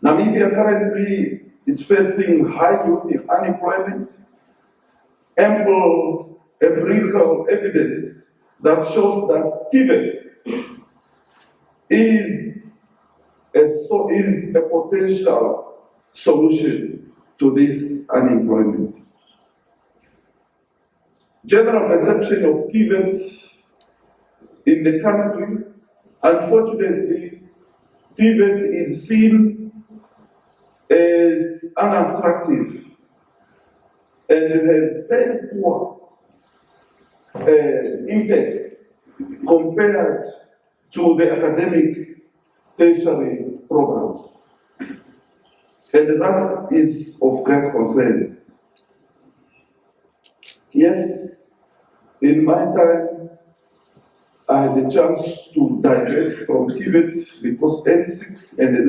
Namibia currently is facing high youth unemployment, ample empirical evidence that shows that TVET is a potential solution to this unemployment. General perception of TVET in the country, unfortunately, TVET is seen as unattractive and have very poor impact compared to the academic tertiary programs. And that is of great concern. Yes, in my time, I had the chance to divert from TVET because N6 and the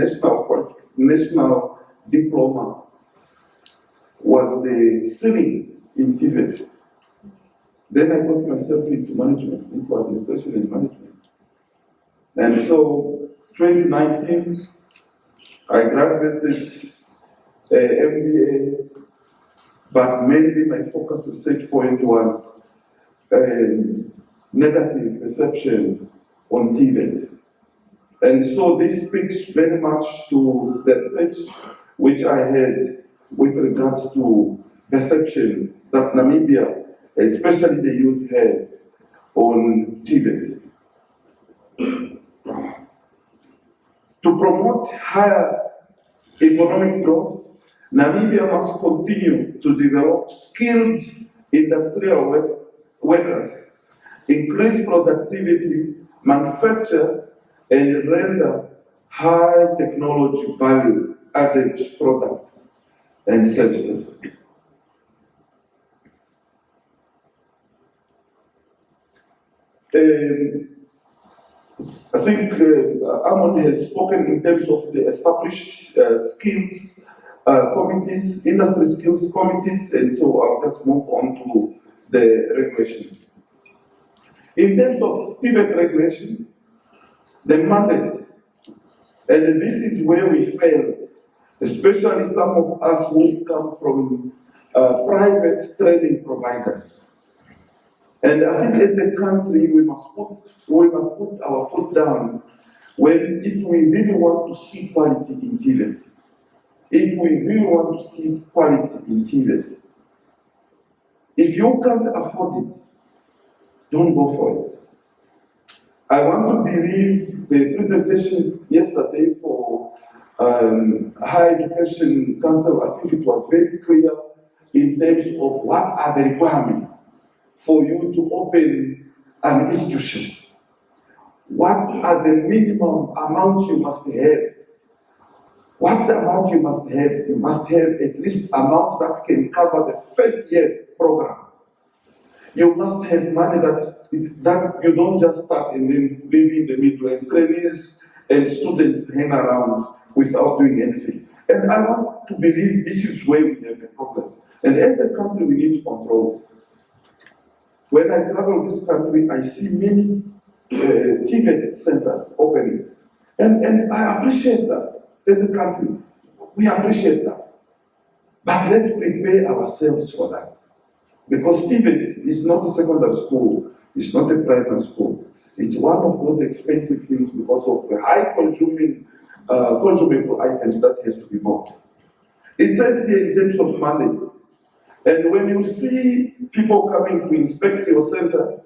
national diploma was the ceiling in TVET. Then I got myself into management, into administration and management. And so, 2019, I graduated MBA, but mainly my focus research point was negative perception on TVET. And so this speaks very much to the research which I had with regards to perception that Namibia, especially the youth, have on TVET. To promote higher economic growth, Namibia must continue to develop skilled industrial workers, increase productivity, manufacture, and render high technology value added products and services. I think Amon has spoken in terms of the established skills committees, industry skills committees, and so I'll just move on to the regulations. In terms of TVET regulation, the mandate, and this is where we fail, especially some of us who come from private training providers. And I think as a country, we must put our foot down if we really want to see quality in TVET. If we really want to see quality in TVET. If you can't afford it, don't go for it. I want to believe the presentation yesterday for Higher Education Council, I think it was very clear in terms of what are the requirements for you to open an institution. What are the minimum amounts you must have? What amount you must have? You must have at least amount that can cover the first year program. You must have money that you don't just start and then leave in the middle, and trainees and students hang around without doing anything. And I want to believe this is where we have a problem. And as a country, we need to control this. When I travel this country, I see many TVET centers opening. And I appreciate that. As a country, we appreciate that. But let's prepare ourselves for that. Because TVET is not a secondary school, it's not a private school. It's one of those expensive things because of the high consumable items that has to be bought. It says here in terms of mandate. And when you see people coming to inspect your center,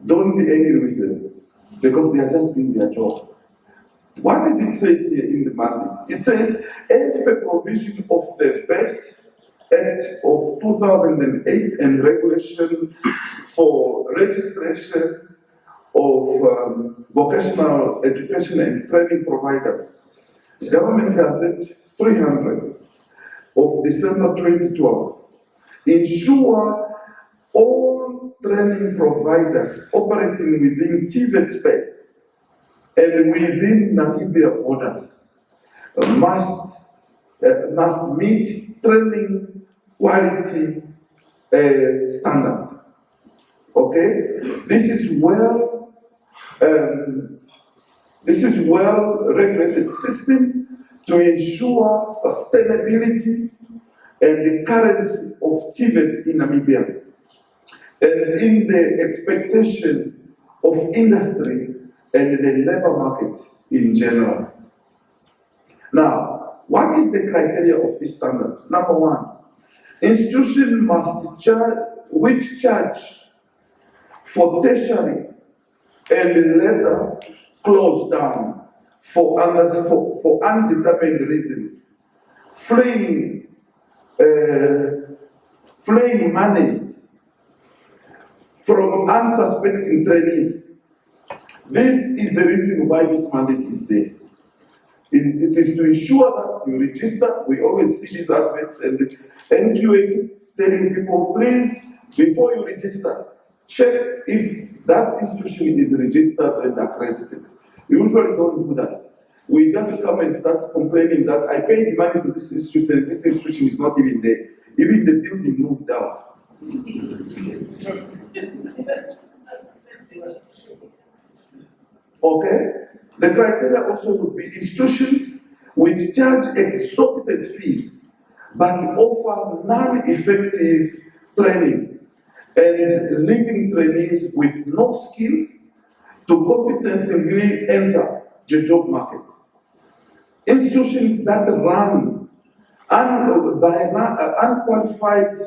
don't be angry with them, because they are just doing their job. What does it say here in the mandate? It says, as per provision of the VET Act of 2008 and regulation for registration of vocational education and training providers, Government Gazette 300 of December 2012, ensure all training providers operating within TVET space and within Namibia borders must meet training quality standard. Okay, this is well regulated system, to ensure sustainability and the currency of TVET in Namibia, and in the expectation of industry and the labor market in general. Now, what is the criteria of this standard? Number one, institution must charge for tertiary and later close down for undetermined reasons, fleeing monies from unsuspecting trainees. This is the reason why this mandate is there. It is to ensure that you register. We always see these adverts, and the NQA telling people, please, before you register, check if that institution is registered and accredited. We usually don't do that. We just come and start complaining that I paid money to this institution is not even there. Even the building moved out. Okay? The criteria also would be institutions which charge exorbitant fees but offer non-effective training and leaving trainees with no skills to competently enter the job market. Institutions that run by unqualified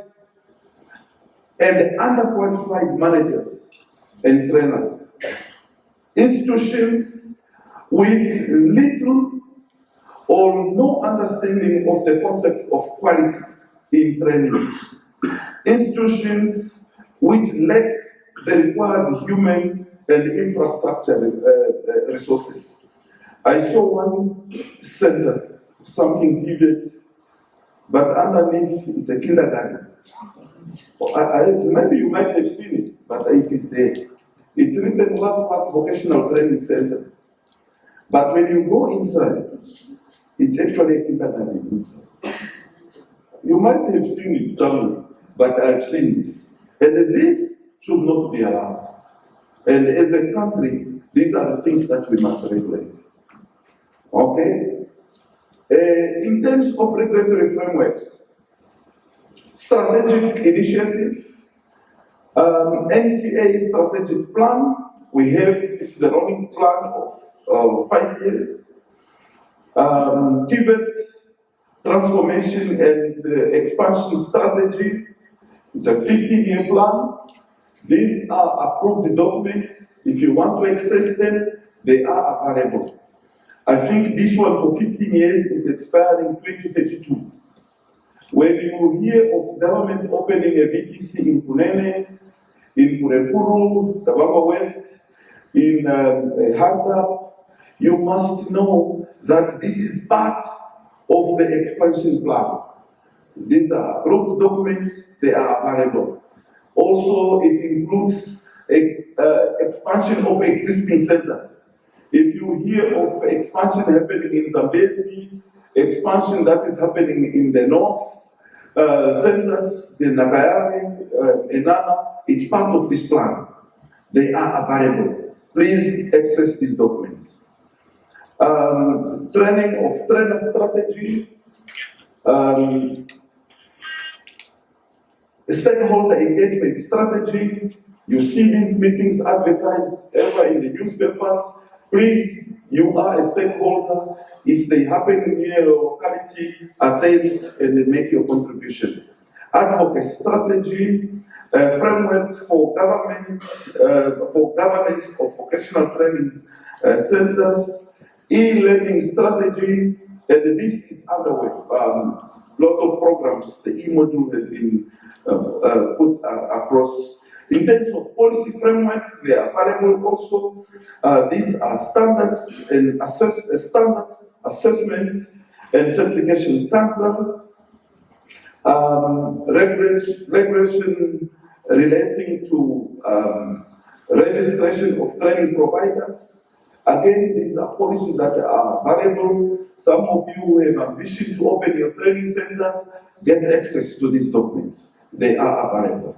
and underqualified managers and trainers. Institutions with little or no understanding of the concept of quality in training. Institutions which lack the required human and infrastructure resources. I saw one center, something TVET, but underneath it's a kindergarten. Maybe you might have seen it, but it is there. It's written WorldSkills Vocational Training Centre. But when you go inside, it's actually a kindergarten inside. You might have seen it somewhere, but I've seen this. And this should not be allowed. And as a country, these are the things that we must regulate. Okay? In terms of regulatory frameworks, strategic initiative, NTA strategic plan, we have, it's the running plan of 5 years. TVET transformation and expansion strategy, it's a 15-year plan. These are approved documents. If you want to access them, they are available. I think this one for 15 years is expiring 2032. When you hear of government opening a VTC in Kunene, in Kurepuru, Tabamba West, in Harda, you must know that this is part of the expansion plan. These are approved documents, they are available. Also, it includes expansion of existing centers. If you hear of expansion happening in Zambezi, expansion that is happening in the north, centers, the Nagayane, Enana, it's part of this plan. They are available. Please access these documents. Training of trainer strategy, stakeholder engagement strategy. You see these meetings advertised ever in the newspapers. Please, you are a stakeholder. If they happen in your locality, attend and make your contribution. Advocate strategy, framework for government, for governance of vocational training centers, e-learning strategy, and this is underway. Lot of programs, the e-module has been put across. In terms of policy framework, they are available also. These are standards and standards, assessment and certification council, regulation relating to registration of training providers. Again, these are policies that are available. Some of you who have ambition to open your training centers, get access to these documents. They are available.